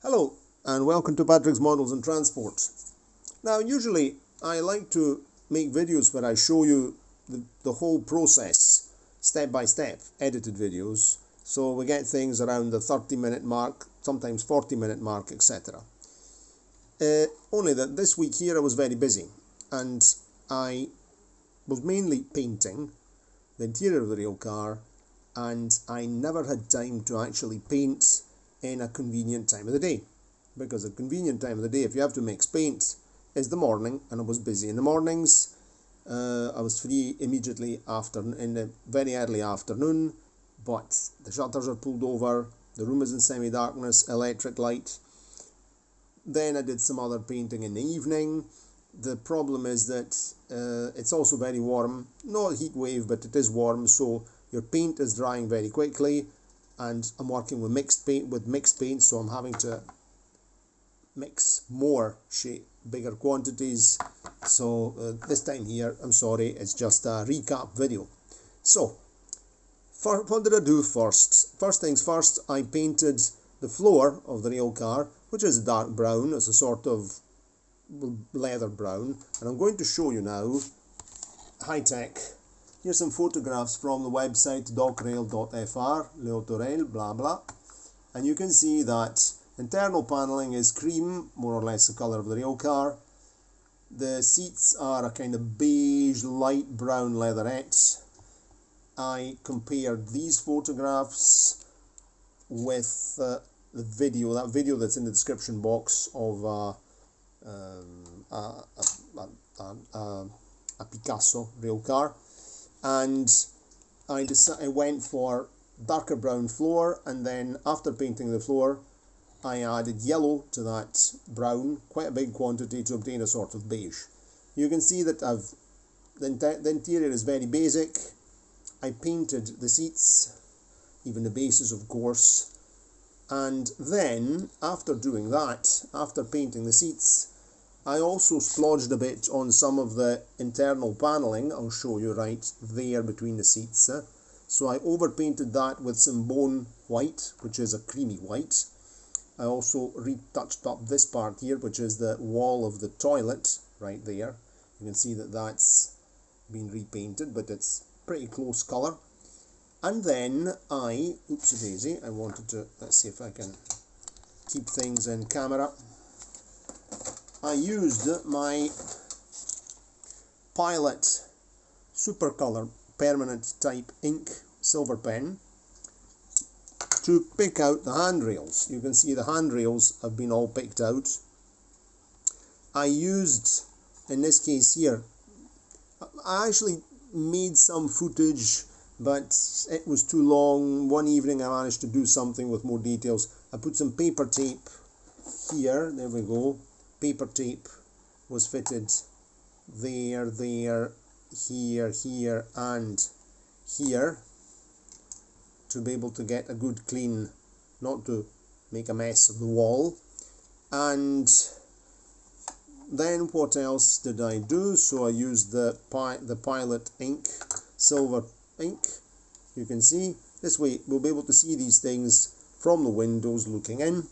Hello and welcome to Patrick's Models and Transport. Now usually I like to make videos where I show you the whole process, step by step, edited videos, so we get things around the 30-minute mark, sometimes 40-minute mark, etc. Only that this week here I was very busy and I was mainly painting the interior of the rail car, and I never had time to actually paint in a convenient time of the day, because a convenient time of the day, if you have to mix paint, is the morning, and I was busy in the mornings. I was free immediately after, in the very early afternoon, but the shutters are pulled over, the room is in semi-darkness, electric light. Then I did some other painting in the evening. The problem is that it's also very warm, not a heat wave, but it is warm, so your paint is drying very quickly, and I'm working with mixed paint, so I'm having to mix more bigger quantities. So this time here, I'm sorry, it's just a recap video. So what did I do first? First things first, I painted the floor of the rail car, which is dark brown. It's a sort of leather brown, and I'm going to show you now high tech. Here's some photographs from the website docrail.fr, the autorail, blah blah, and you can see that internal paneling is cream, more or less the color of the rail car. The seats are a kind of beige light brown leatherette. I compared these photographs with the video, that video that's in the description box of a Picasso rail car, and I went for darker brown floor, and then after painting the floor I added yellow to that brown, quite a big quantity, to obtain a sort of beige. You can see that the interior is very basic. I painted the seats, even the bases of course, and then after doing that, after painting the seats, I also splodged a bit on some of the internal paneling. I'll show you right there between the seats. So I overpainted that with some bone white, which is a creamy white. I also retouched up this part here, which is the wall of the toilet right there. You can see that that's been repainted, but it's pretty close colour. And then oopsie daisy, I wanted to, let's see if I can keep things in camera. I used my Pilot Supercolor permanent type ink silver pen to pick out the handrails. You can see the handrails have been all picked out. I used, in this case here, I actually made some footage, but it was too long. One evening I managed to do something with more details. I put some paper tape here, there we go. Paper tape was fitted there, here, here and here, to be able to get a good clean, not to make a mess of the wall. And then what else did I do? So I used the Pilot ink, silver ink. You can see, this way we'll be able to see these things from the windows looking in.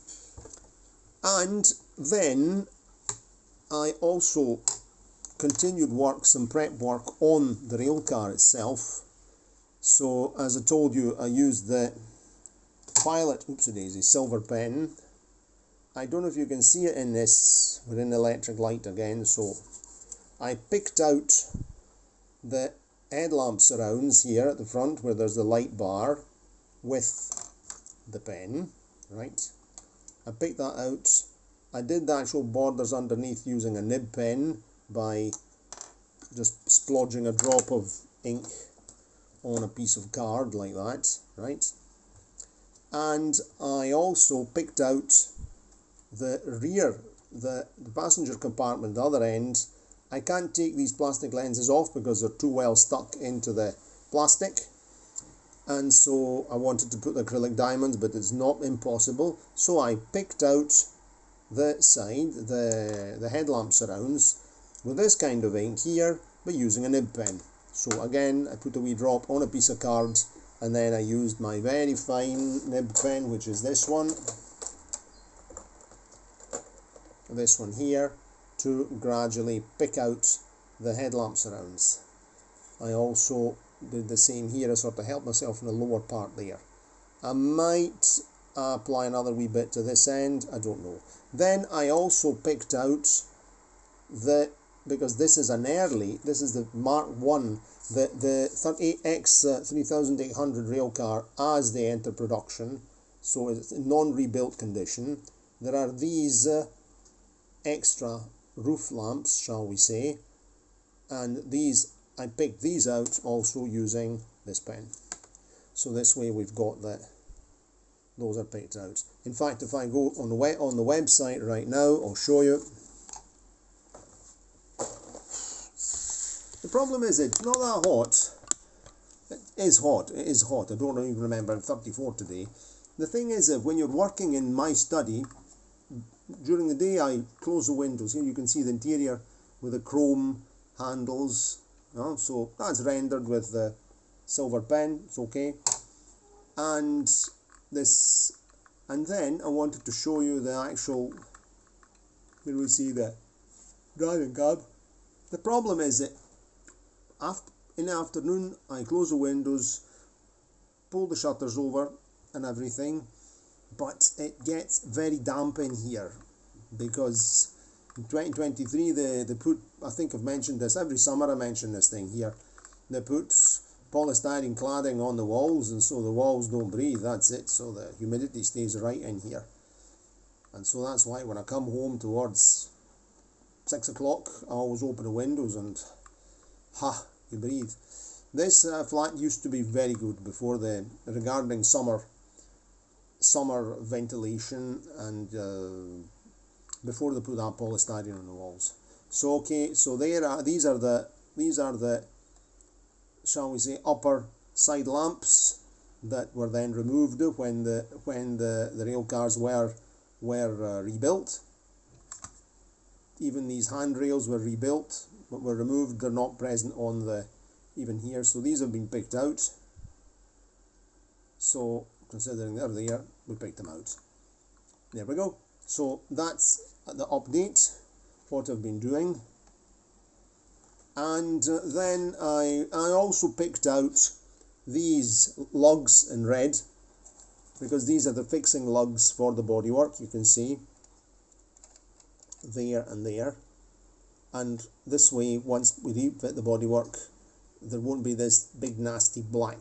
And then I also continued some prep work on the rail car itself. So as I told you, I used the Pilot, oopsie daisy, silver pen. I don't know if you can see it in this, we're in electric light again, so I picked out the headlamp surrounds here at the front where there's the light bar with the pen, right? I picked that out. I did the actual borders underneath using a nib pen by just splodging a drop of ink on a piece of card like that, right? And I also picked out the rear, the passenger compartment, the other end. I can't take these plastic lenses off because they're too well stuck into the plastic, and so I wanted to put acrylic diamonds, but it's not impossible. So I picked out the side, the headlamp surrounds, with this kind of ink here, but using a nib pen. So again, I put a wee drop on a piece of card, and then I used my very fine nib pen, which is this one, this one here to gradually pick out the headlamp surrounds. I also did the same here to sort of help myself in the lower part there. I might apply another wee bit to this end, I don't know. Then I also picked out the, because this is an early, this is the Mark 1, the X3800 railcar as they enter production, so it's in non-rebuilt condition. There are these extra roof lamps, shall we say, and these, I picked these out also using this pen. So this way we've got that, those are picked out. In fact, if I go on the website right now, I'll show you. The problem is it's not that hot. It is hot, it is hot. I don't even remember, I'm 34 today. The thing is that when you're working in my study, during the day I close the windows. Here you can see the interior with the chrome handles. So that's rendered with the silver pen, it's okay. And this, and then I wanted to show you the actual, here we see the driving cab. The problem is that in the afternoon I close the windows, pull the shutters over and everything, but it gets very damp in here because in 2023 they put, I think I've mentioned this every summer, I mention this thing here, they put polystyrene cladding on the walls, and so the walls don't breathe, that's it, so the humidity stays right in here. And so that's why when I come home towards 6 o'clock I always open the windows and you breathe. This flat used to be very good before regarding summer ventilation, and before they put that polystyrene on the walls. So okay, so these are the shall we say upper side lamps that were then removed when the rail cars were rebuilt. Even these handrails were rebuilt, but were removed. They're not present on the even here. So these have been picked out. So considering they're there, we picked them out. There we go. So that's the update, what I've been doing. And then I also picked out these lugs in red, because these are the fixing lugs for the bodywork. You can see there and there, and this way once we refit the bodywork there won't be this big nasty black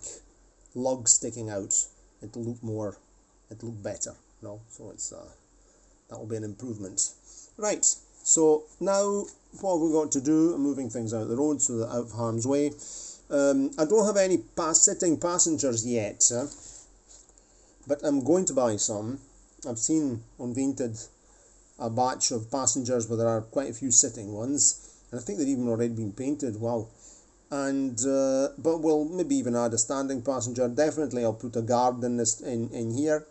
lug sticking out. It'll look better, no? So it's that will be an improvement. Right, so now what we've got to do, I'm moving things out of the road so that out of harm's way. I don't have any sitting passengers yet, but I'm going to buy some. I've seen on Vinted a batch of passengers where there are quite a few sitting ones, and I think they've even already been painted. Wow. And but we'll maybe even add a standing passenger. Definitely I'll put a guard in here,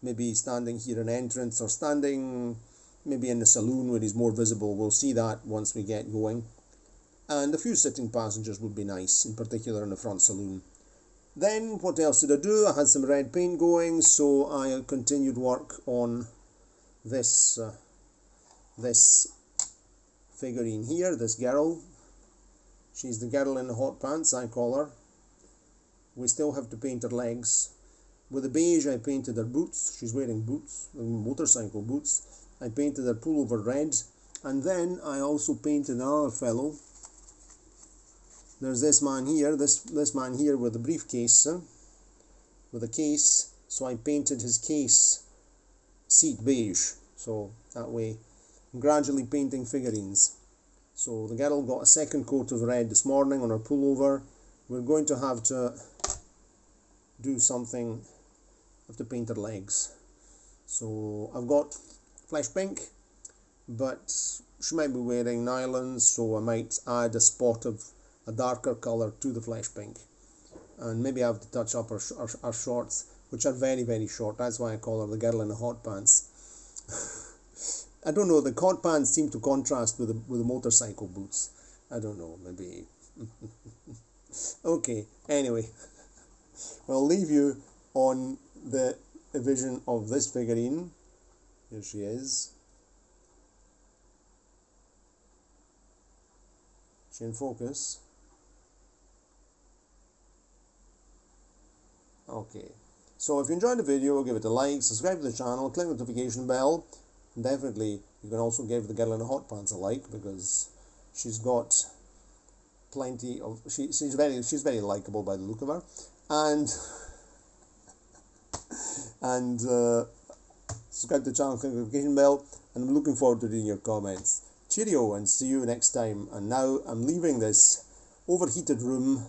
maybe standing here in entrance, or standing maybe in the saloon where he's more visible. We'll see that once we get going. And a few sitting passengers would be nice, in particular in the front saloon. Then what else did I do? I had some red paint going, so I continued work on this this figurine here, this girl. She's the girl in the hot pants, I call her. We still have to paint her legs. With the beige I painted her boots. She's wearing boots, motorcycle boots. I painted her pullover red, and then I also painted another fellow. There's this man here, this man here with a briefcase, with a case, so I painted his case seat beige, so that way I'm gradually painting figurines. So the girl got a second coat of red this morning on her pullover. We're going to have to do something, have to paint her legs. So I've got flesh pink, but she might be wearing nylons, so I might add a spot of a darker colour to the flesh pink. And maybe I have to touch up her shorts, which are very, very short. That's why I call her the girl in the hot pants. I don't know, the hot pants seem to contrast with the motorcycle boots. I don't know, maybe. Okay, anyway, I'll leave you on the vision of this figurine. Here she is. She in focus. Okay, so if you enjoyed the video, give it a like, subscribe to the channel, click the notification bell, and definitely you can also give the girl in the hot pants a like, because she's got plenty of, she's very likable by the look of her, and subscribe to the channel, click the notification bell, and I'm looking forward to reading your comments. Cheerio, and see you next time. And now I'm leaving this overheated room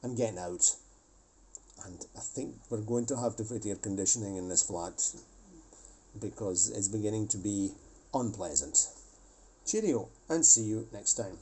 and getting out. And I think we're going to have to fit air conditioning in this flat because it's beginning to be unpleasant. Cheerio, and see you next time.